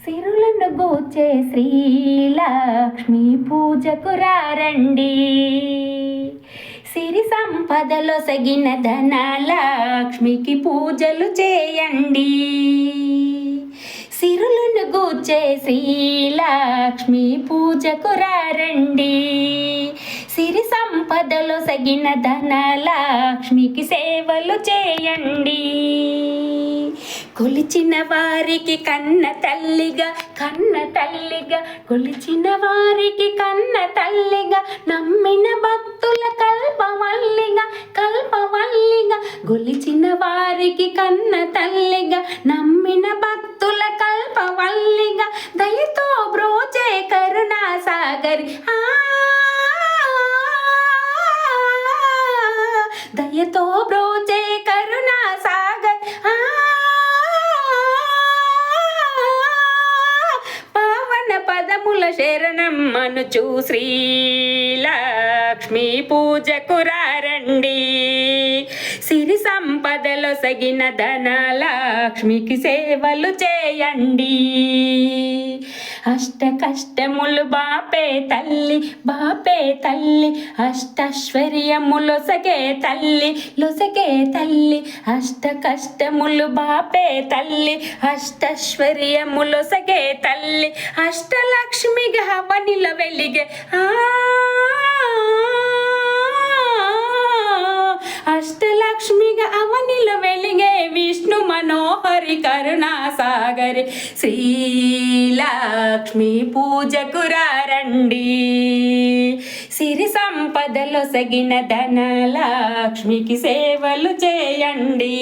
సిరులను గూర్చే శ్రీలక్ష్మి పూజకు రారండి. సిరి సంపదలో సగిన ధనలక్ష్మికి పూజలు చేయండి. సిరులను గూర్చే శ్రీలక్ష్మి పూజకు రారండి. సిరి సంపదలో సగిన ధనలక్ష్మికి సేవలు చేయండి. కొలిచిన వారికి కన్న తల్లిగా కొలిచిన వారికి కన్న తల్లిగా, నమ్మిన భక్తుల కల్పవల్లిగా కొలిచిన వారికి కన్న తల్లిగా, నమ్మిన భక్తుల కల్పవల్లిగా, దయతో బ్రోచే కరుణా సాగరి దయతో బ్రోచే కరుణా సాగర్ పావన పదముల శరణం మనుచు శ్రీలక్ష్మి పూజకు రారండి. సిరి సంపదలో సగిన ధనలక్ష్మికి సేవలు చేయండి. అష్ట కష్టములు బాపే తల్లి అష్టైశ్వర్యములొసగే తల్లి అష్ట కష్టములు బాపే తల్లి అష్టైశ్వర్యములొసగే తల్లి, అష్టలక్ష్మిగా అవనిల వెలిగే అష్టలక్ష్మిగా అవనిల వెలిగే విష్ణు మనోహరి కరుణా సాగరి శ్రీలక్ష్మి పూజకు రారండి. సిరి సంపదలో సగిన ధనలక్ష్మికి సేవలు చేయండి.